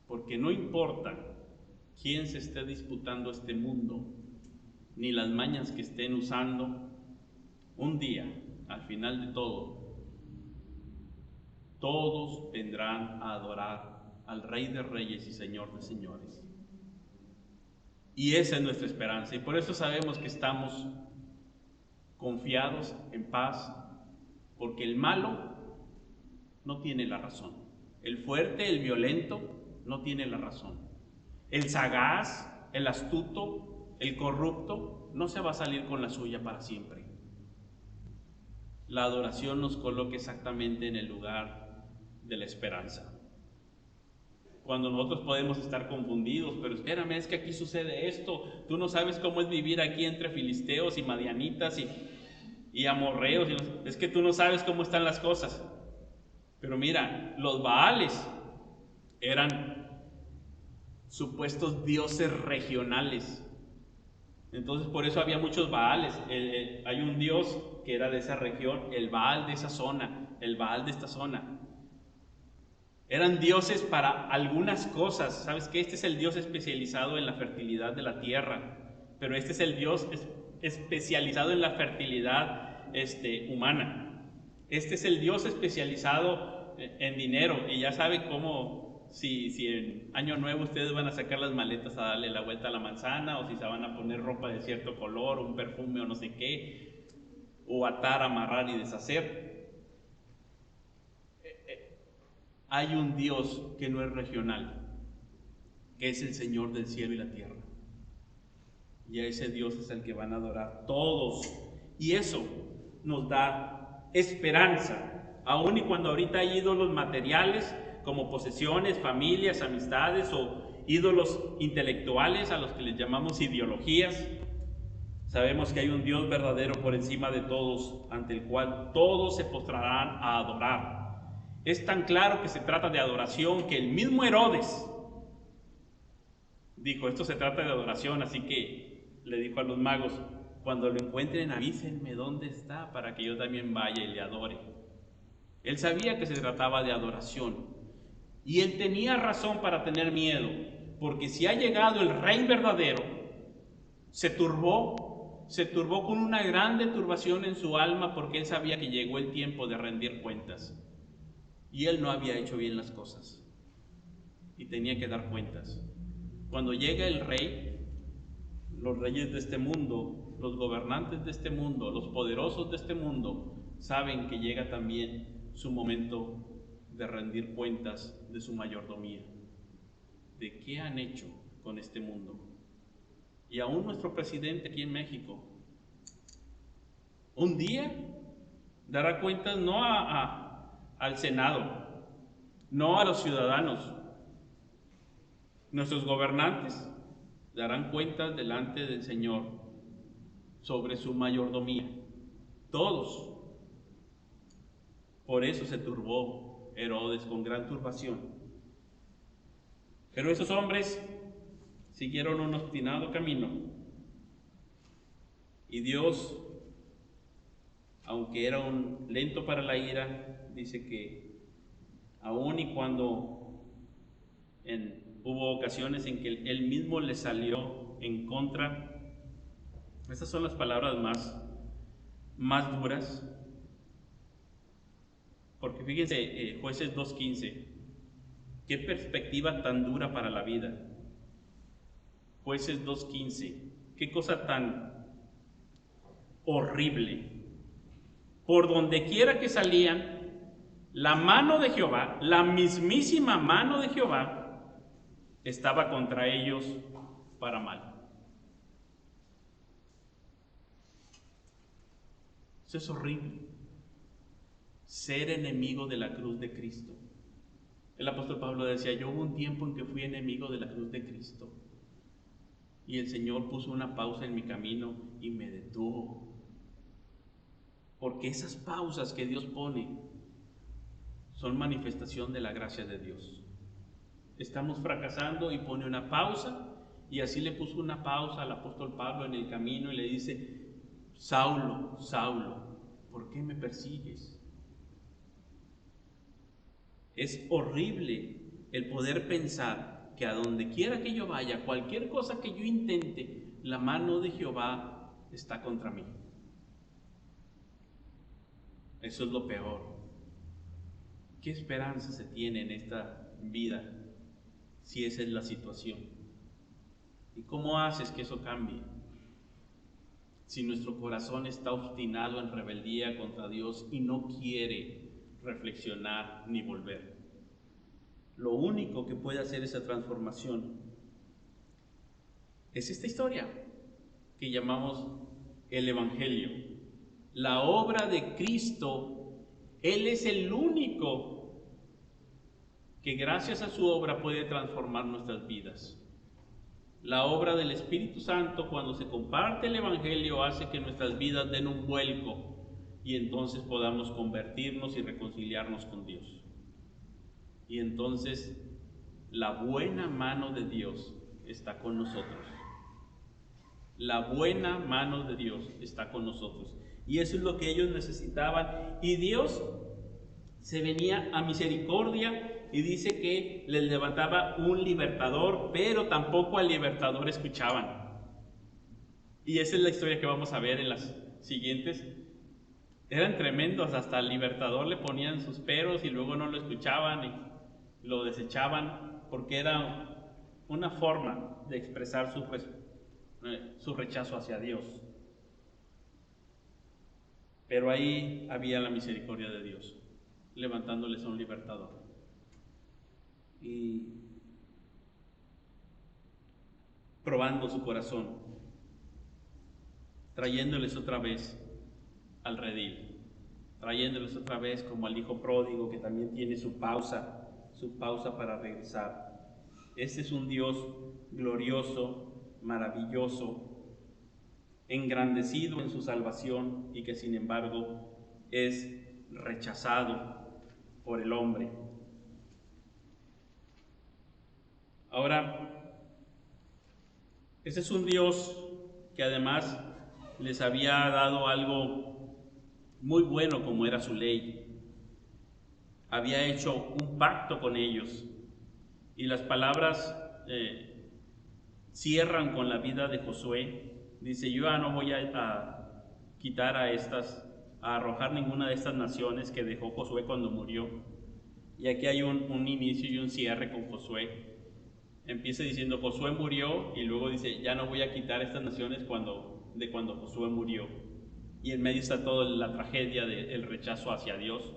Porque no importa quién se esté disputando este mundo, ni las mañas que estén usando, un día, al final de todo, todos vendrán a adorar al Rey de Reyes y Señor de Señores. Y esa es nuestra esperanza, y por eso sabemos que estamos confiados, en paz, porque el malo no tiene la razón. El fuerte, el violento, no tiene la razón. El sagaz, el astuto, el corrupto, no se va a salir con la suya para siempre. La adoración nos coloca exactamente en el lugar de la esperanza. Cuando nosotros podemos estar confundidos, pero espérame, es que aquí sucede esto, tú no sabes cómo es vivir aquí entre filisteos y madianitas y amorreos, es que tú no sabes cómo están las cosas. Pero mira, los Baales eran supuestos dioses regionales. Entonces por eso había muchos Baales. Hay un dios que era de esa región, el Baal de esa zona, el Baal de esta zona. Eran dioses para algunas cosas. ¿Sabes qué? Este es el dios especializado en la fertilidad de la tierra, pero este es el dios especializado en la fertilidad humana. Este es el dios especializado en dinero, y ya sabe cómo, si en Año Nuevo ustedes van a sacar las maletas a darle la vuelta a la manzana, o si se van a poner ropa de cierto color, un perfume o no sé qué, o atar, amarrar y deshacer. Hay un Dios que no es regional, que es el Señor del cielo y la tierra. Y a ese Dios es el que van a adorar todos. Y eso nos da esperanza, aun y cuando ahorita hay ídolos materiales como posesiones, familias, amistades, o ídolos intelectuales a los que les llamamos ideologías. Sabemos que hay un Dios verdadero por encima de todos, ante el cual todos se postrarán a adorar. Es tan claro que se trata de adoración que el mismo Herodes dijo, esto se trata de adoración, así que le dijo a los magos, cuando lo encuentren avísenme dónde está para que yo también vaya y le adore. Él sabía que se trataba de adoración, y él tenía razón para tener miedo, porque si ha llegado el Rey verdadero, se turbó con una grande turbación en su alma, porque él sabía que llegó el tiempo de rendir cuentas. Y él no había hecho bien las cosas y tenía que dar cuentas. Cuando llega el Rey, los reyes de este mundo, los gobernantes de este mundo, los poderosos de este mundo, saben que llega también su momento de rendir cuentas de su mayordomía, de qué han hecho con este mundo. Y aún nuestro presidente aquí en México, un día dará cuentas no al Senado, no a los ciudadanos. Nuestros gobernantes darán cuentas delante del Señor sobre su mayordomía. Todos. Por eso se turbó Herodes con gran turbación. Pero esos hombres siguieron un obstinado camino. Y Dios, aunque era un lento para la ira, dice que aun y cuando hubo ocasiones en que él mismo le salió en contra, esas son las palabras más duras, porque fíjense, Jueces 2:15, qué perspectiva tan dura para la vida. Jueces 2:15, qué cosa tan horrible. Por donde quiera que salían, la mano de Jehová, la mismísima mano de Jehová, estaba contra ellos para mal. Eso es horrible, ser enemigo de la cruz de Cristo. El apóstol Pablo decía, yo hubo un tiempo en que fui enemigo de la cruz de Cristo, y el Señor puso una pausa en mi camino y me detuvo. Porque esas pausas que Dios pone son manifestación de la gracia de Dios. Estamos fracasando y pone una pausa Y así le puso una pausa al apóstol Pablo en el camino y le dice: Saulo, Saulo, ¿por qué me persigues? Es horrible el poder pensar que a donde quiera que yo vaya, cualquier cosa que yo intente, la mano de Jehová está contra mí. Eso es lo peor. ¿Qué esperanza se tiene en esta vida si esa es la situación? ¿Y cómo haces que eso cambie? Si nuestro corazón está obstinado en rebeldía contra Dios y no quiere reflexionar ni volver. Lo único que puede hacer esa transformación es esta historia que llamamos el Evangelio. La obra de Cristo. Él es el único que gracias a su obra puede transformar nuestras vidas. La obra del Espíritu Santo, cuando se comparte el Evangelio, hace que nuestras vidas den un vuelco y entonces podamos convertirnos y reconciliarnos con Dios. Y entonces la buena mano de Dios está con nosotros. La buena mano de Dios está con nosotros. Y eso es lo que ellos necesitaban. Y Dios se venía a misericordia y dice que les levantaba un libertador, pero tampoco al libertador escuchaban. Y esa es la historia que vamos a ver en las siguientes. Eran tremendos, hasta al libertador le ponían sus peros y luego no lo escuchaban y lo desechaban, porque era una forma de expresar su rechazo hacia Dios. Pero ahí había la misericordia de Dios, levantándoles a un libertador. Y probando su corazón, trayéndoles otra vez al redil, trayéndoles otra vez como al hijo pródigo que también tiene su pausa para regresar. Este es un Dios glorioso, maravilloso, engrandecido en su salvación y que sin embargo es rechazado por el hombre. Ahora, este es un Dios que además les había dado algo muy bueno como era su ley. Había hecho un pacto con ellos y las palabras cierran con la vida de Josué. Dice: yo ya no voy a quitar a arrojar ninguna de estas naciones que dejó Josué cuando murió. Y aquí hay un inicio y un cierre con Josué. Empieza diciendo: Josué murió, y luego dice: ya no voy a quitar estas naciones de cuando Josué murió. Y en medio está toda la tragedia del rechazo hacia Dios.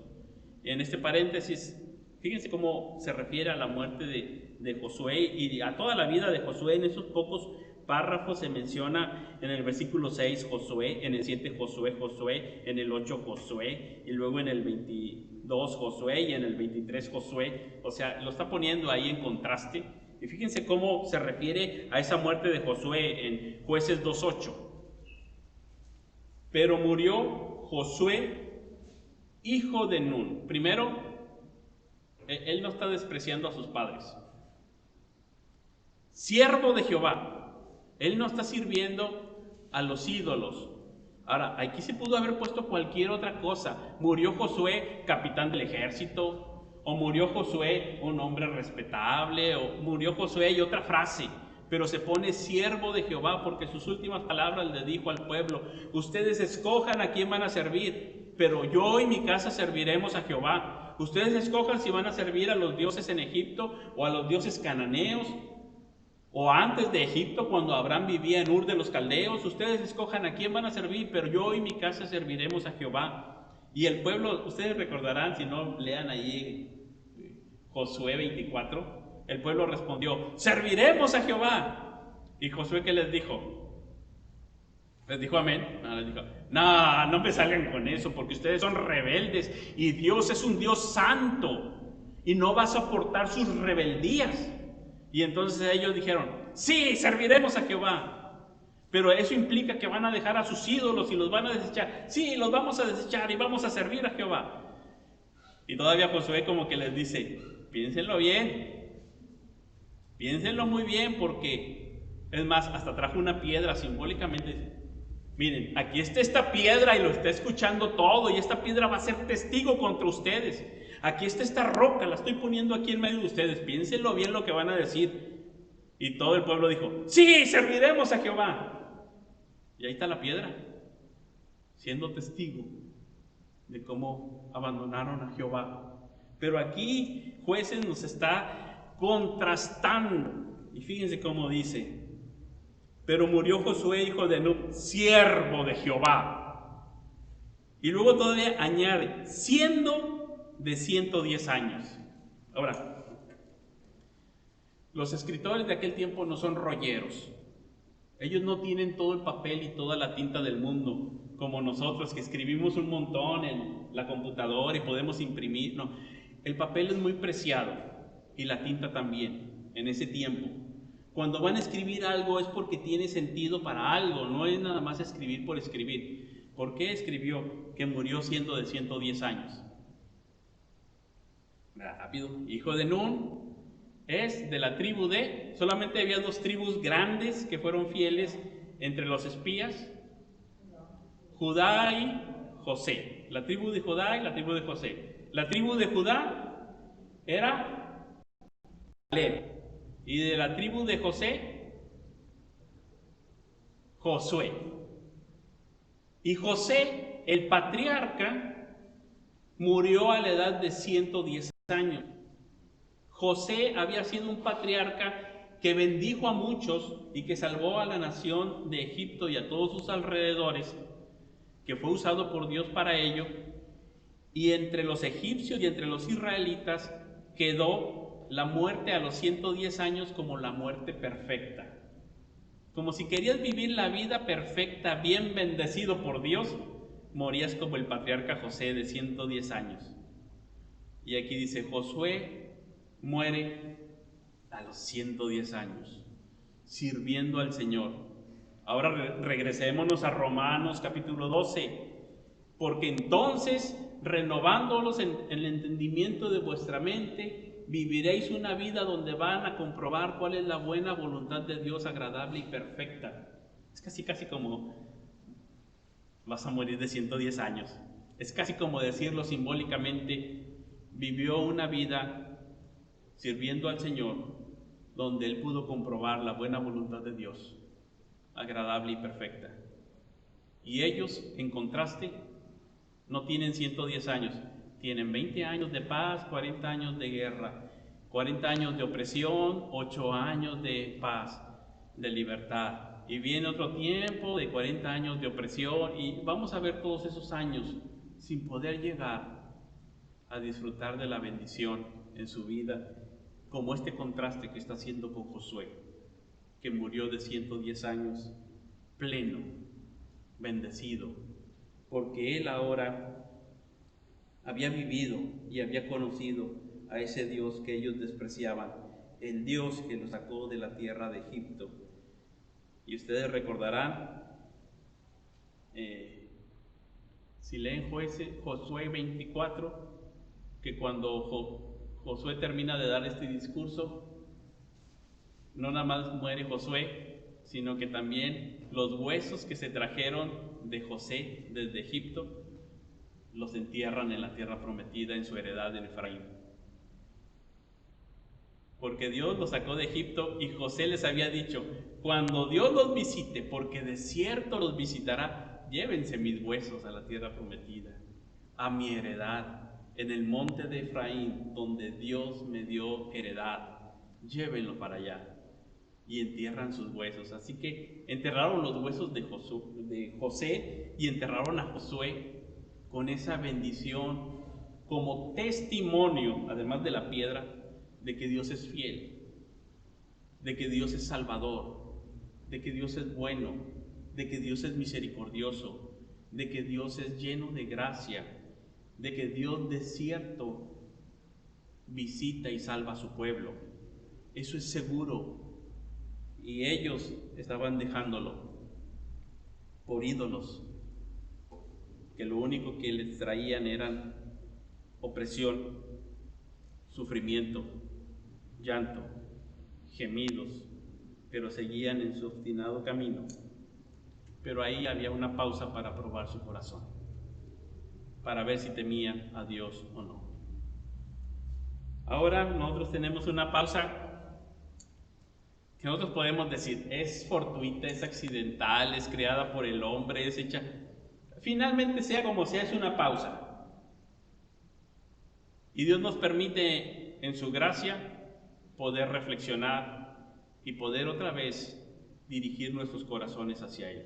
En este paréntesis, fíjense cómo se refiere a la muerte de Josué y a toda la vida de Josué. En esos pocos párrafos se menciona en el versículo 6 Josué, en el 7 Josué, en el 8 Josué, y luego en el 22 Josué y en el 23 Josué. O sea, lo está poniendo ahí en contraste. Y fíjense cómo se refiere a esa muerte de Josué en Jueces 2:8. Pero murió Josué, hijo de Nun. Primero, él no está despreciando a sus padres. Siervo de Jehová. Él no está sirviendo a los ídolos. Ahora, aquí se pudo haber puesto cualquier otra cosa. Murió Josué, capitán del ejército. O murió Josué, un hombre respetable. O murió Josué y otra frase. Pero se pone siervo de Jehová porque sus últimas palabras le dijo al pueblo: ustedes escojan a quién van a servir, pero yo y mi casa serviremos a Jehová. Ustedes escojan si van a servir a los dioses en Egipto o a los dioses cananeos, o antes de Egipto cuando Abraham vivía en Ur de los Caldeos. Ustedes escojan a quién van a servir, pero yo y mi casa serviremos a Jehová. Y el pueblo, ustedes recordarán, si no lean ahí Josué 24, el pueblo respondió: serviremos a Jehová. ¿Y Josué qué les dijo? ¿Les dijo amén? No, les dijo: no me salgan con eso, porque ustedes son rebeldes y Dios es un Dios santo y no va a soportar sus rebeldías. Y entonces ellos dijeron: sí, serviremos a Jehová. Pero eso implica que van a dejar a sus ídolos y los van a desechar. Sí, los vamos a desechar y vamos a servir a Jehová. Y todavía Josué como que les dice: piénsenlo bien, piénsenlo muy bien, porque Es más, hasta trajo una piedra simbólicamente. Miren, aquí está esta piedra y lo está escuchando todo, y esta piedra va a ser testigo contra ustedes. Aquí está esta roca, la estoy poniendo aquí en medio de ustedes. Piénsenlo bien lo que van a decir. Y todo el pueblo dijo: sí, serviremos a Jehová. Y ahí está la piedra, siendo testigo de cómo abandonaron a Jehová. Pero aquí Jueces nos está contrastando. Y fíjense cómo dice: pero murió Josué, hijo de Nun, siervo de Jehová. Y luego todavía añade, siendo de 110 años. Ahora, los escritores de aquel tiempo no son rolleros. Ellos no tienen todo el papel y toda la tinta del mundo, como nosotros que escribimos un montón en la computadora y podemos imprimir. No, el papel es muy preciado y la tinta también en ese tiempo. Cuando van a escribir algo es porque tiene sentido para algo, no es nada más escribir por escribir. ¿Por qué escribió que murió siendo de 110 años? Rápido. Hijo de Nun, es de la tribu de... Solamente había dos tribus grandes que fueron fieles entre los espías: Judá y José. La tribu de Judá y la tribu de José. La tribu de Judá era Caleb, y de la tribu de José, Josué. Y José, el patriarca, murió a la edad de 110 años. José había sido un patriarca que bendijo a muchos y que salvó a la nación de Egipto y a todos sus alrededores, que fue usado por Dios para ello. Y entre los egipcios y entre los israelitas quedó la muerte a los 110 años como la muerte perfecta. Como si querías vivir la vida perfecta, bien bendecido por Dios, morías como el patriarca José de 110 años. Y aquí dice: Josué muere a los 110 años, sirviendo al Señor. Ahora regresémonos a Romanos capítulo 12. Porque entonces, renovándolos en el entendimiento de vuestra mente, viviréis una vida donde van a comprobar cuál es la buena voluntad de Dios, agradable y perfecta. Es casi como vas a morir de 110 años. Es casi como decirlo simbólicamente: vivió una vida sirviendo al Señor, donde él pudo comprobar la buena voluntad de Dios, agradable y perfecta. Y ellos, en contraste, no tienen 110 años, tienen 20 años de paz, 40 años de guerra, 40 años de opresión, 8 años de paz, de libertad. Y viene otro tiempo de 40 años de opresión, y vamos a ver todos esos años sin poder llegar a disfrutar de la bendición en su vida, como este contraste que está haciendo con Josué, que murió de 110 años, pleno, bendecido, porque él ahora había vivido y había conocido a ese Dios que ellos despreciaban, el Dios que los sacó de la tierra de Egipto. Y ustedes recordarán, si leen Josué 24, que cuando Josué termina de dar este discurso, no nada más muere Josué, sino que también los huesos que se trajeron de José desde Egipto los entierran en la tierra prometida, en su heredad en Efraín. Porque Dios los sacó de Egipto y José les había dicho: cuando Dios los visite, porque de cierto los visitará, llévense mis huesos a la tierra prometida, a mi heredad, en el monte de Efraín, donde Dios me dio heredad. Llévenlo para allá. Y entierran sus huesos. Así que enterraron los huesos de José y enterraron a Josué con esa bendición como testimonio, además de la piedra, de que Dios es fiel, de que Dios es salvador, de que Dios es bueno, de que Dios es misericordioso, de que Dios es lleno de gracia, de que Dios de cierto visita y salva a su pueblo. Eso es seguro. Y ellos estaban dejándolo por ídolos, que lo único que les traían eran opresión, sufrimiento, llanto, gemidos, pero seguían en su obstinado camino. Pero ahí había una pausa para probar su corazón, para ver si temían a Dios o no. Ahora nosotros tenemos una pausa que nosotros podemos decir, es fortuita, es accidental, es creada por el hombre, es hecha... Finalmente, sea como sea, es una pausa. Y Dios nos permite, en su gracia, poder reflexionar y poder otra vez dirigir nuestros corazones hacia Él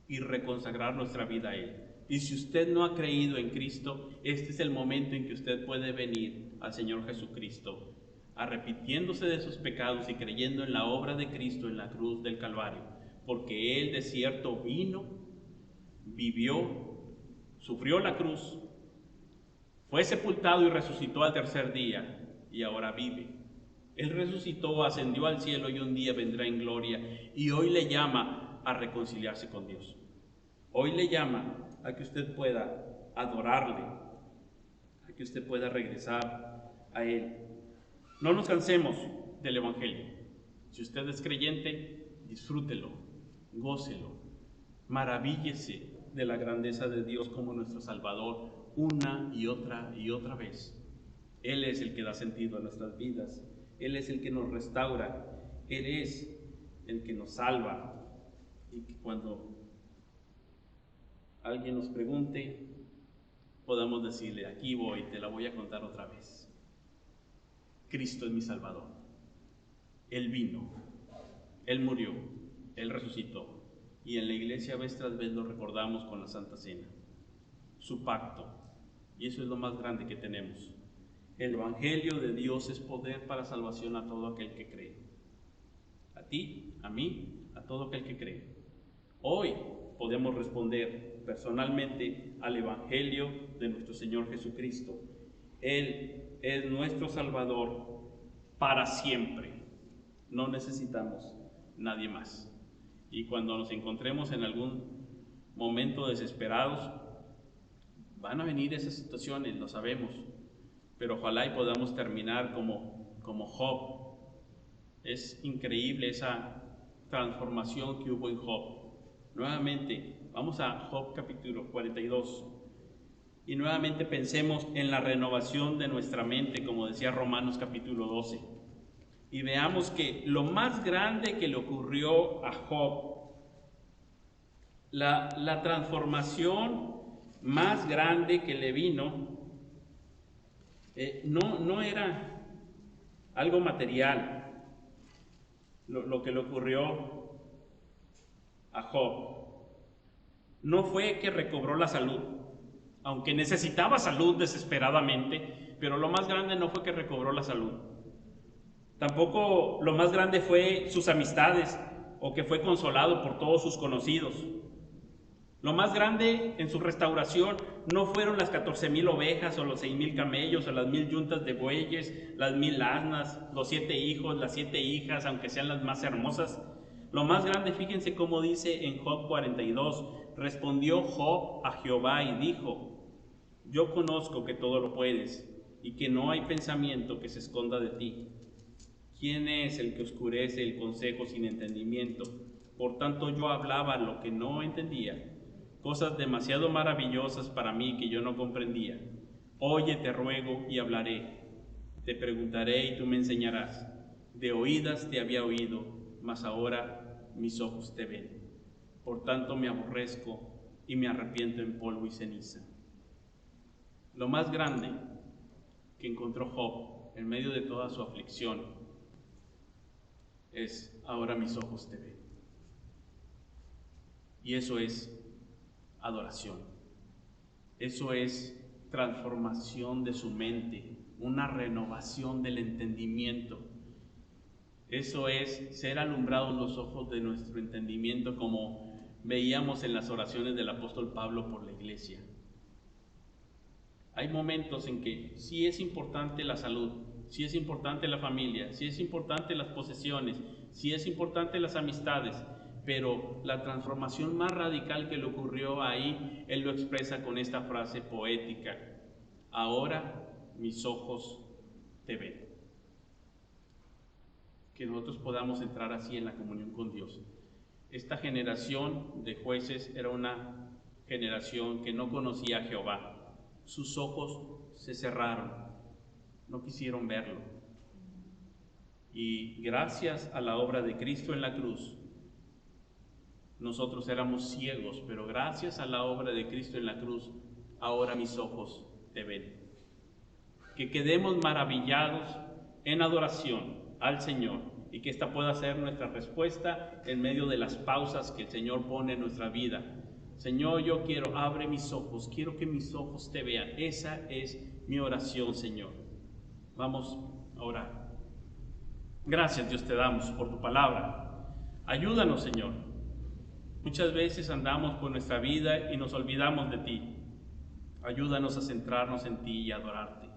y reconsagrar nuestra vida a Él. Y si usted no ha creído en Cristo, este es el momento en que usted puede venir al Señor Jesucristo, arrepintiéndose de sus pecados y creyendo en la obra de Cristo en la cruz del Calvario, porque Él de cierto vino, vivió, sufrió la cruz, fue sepultado y resucitó al tercer día, y ahora vive. Él resucitó, ascendió al cielo y un día vendrá en gloria, y hoy le llama a reconciliarse con Dios. Hoy le llama a que usted pueda adorarle, a que usted pueda regresar a Él. No nos cansemos del Evangelio. Si usted es creyente, disfrútelo, gócelo, maravíllese de la grandeza de Dios como nuestro Salvador una y otra vez. Él es el que da sentido a nuestras vidas, Él es el que nos restaura, Él es el que nos salva. Y que cuando alguien nos pregunte, podamos decirle, aquí voy, te la voy a contar otra vez. Cristo es mi Salvador. Él vino, Él murió, Él resucitó. Y en la iglesia vez tras vez lo recordamos con la Santa Cena. Su pacto. Y eso es lo más grande que tenemos. El Evangelio de Dios es poder para salvación a todo aquel que cree. A ti, a mí, a todo aquel que cree. Hoy podemos responder personalmente al Evangelio de nuestro Señor Jesucristo. Él es nuestro Salvador para siempre. No necesitamos nadie más. Y cuando nos encontremos en algún momento desesperados, van a venir esas situaciones, lo sabemos. Pero ojalá y podamos terminar como Job. Es increíble esa transformación que hubo en Job. Nuevamente, vamos a Job capítulo 42. Y nuevamente pensemos en la renovación de nuestra mente, como decía Romanos capítulo 12. Y veamos que lo más grande que le ocurrió a Job, la transformación más grande que le vino, no era algo material, lo que le ocurrió a Job. No fue que recobró la salud, aunque necesitaba salud desesperadamente, pero lo más grande no fue que recobró la salud. Tampoco lo más grande fue sus amistades o que fue consolado por todos sus conocidos. Lo más grande en su restauración no fueron las 14,000 ovejas o los 6,000 camellos o las 1,000 yuntas de bueyes, las 1,000 asnas, los 7 hijos, las 7 hijas, aunque sean las más hermosas. Lo más grande, fíjense cómo dice en Job 42, respondió Job a Jehová y dijo, yo conozco que todo lo puedes y que no hay pensamiento que se esconda de ti. ¿Quién es el que oscurece el consejo sin entendimiento? Por tanto yo hablaba lo que no entendía, cosas demasiado maravillosas para mí que yo no comprendía. Oye, te ruego y hablaré, te preguntaré y tú me enseñarás. De oídas te había oído, mas ahora mis ojos te ven. Por tanto me aborrezco y me arrepiento en polvo y ceniza. Lo más grande que encontró Job en medio de toda su aflicción es, ahora mis ojos te ven. Y eso es adoración. Eso es transformación de su mente, una renovación del entendimiento. Eso es ser alumbrados los ojos de nuestro entendimiento, como veíamos en las oraciones del apóstol Pablo por la iglesia. Hay momentos en que sí es importante la salud, sí es importante la familia, sí es importante las posesiones, sí es importante las amistades, pero la transformación más radical que le ocurrió ahí, él lo expresa con esta frase poética, ahora mis ojos te ven. que nosotros podamos entrar así en la comunión con Dios. Esta generación de jueces era una generación que no conocía a Jehová. Sus ojos se cerraron, no quisieron verlo. Y gracias a la obra de Cristo en la cruz, nosotros éramos ciegos, pero gracias a la obra de Cristo en la cruz, ahora mis ojos te ven. Que quedemos maravillados en adoración al Señor y que esta pueda ser nuestra respuesta en medio de las pausas que el Señor pone en nuestra vida. Señor, yo quiero, abre mis ojos, quiero que mis ojos te vean. Esa es mi oración, Señor. Vamos a orar. Gracias, Dios, te damos por tu palabra. Ayúdanos, Señor. Muchas veces andamos por nuestra vida y nos olvidamos de ti. Ayúdanos a centrarnos en ti y adorarte.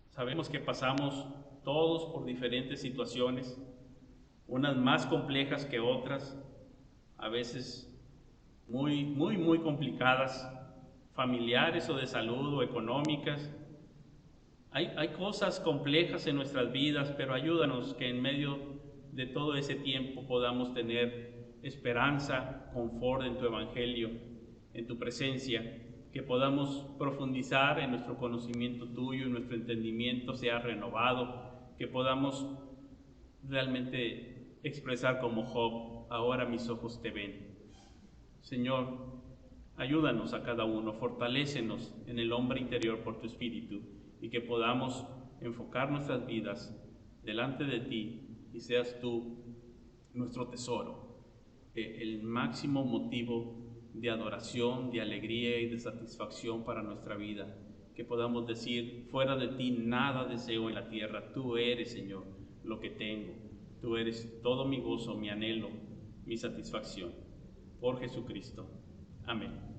Sabemos que pasamos todos por diferentes situaciones, unas más complejas que otras, a veces muy complicadas, familiares o de salud o económicas. Hay cosas complejas en nuestras vidas, pero ayúdanos que en medio de todo ese tiempo podamos tener esperanza, confort en tu evangelio, en tu presencia, que podamos profundizar en nuestro conocimiento tuyo y nuestro entendimiento sea renovado, que podamos realmente expresar como Job, ahora mis ojos te ven. Señor, ayúdanos a cada uno, fortalécenos en el hombre interior por tu Espíritu y que podamos enfocar nuestras vidas delante de ti y seas tú nuestro tesoro, el máximo motivo de adoración, de alegría y de satisfacción para nuestra vida. Que podamos decir, fuera de ti nada deseo en la tierra, tú eres, Señor, lo que tengo. Tú eres todo mi gozo, mi anhelo, mi satisfacción. Por Jesucristo. Amén.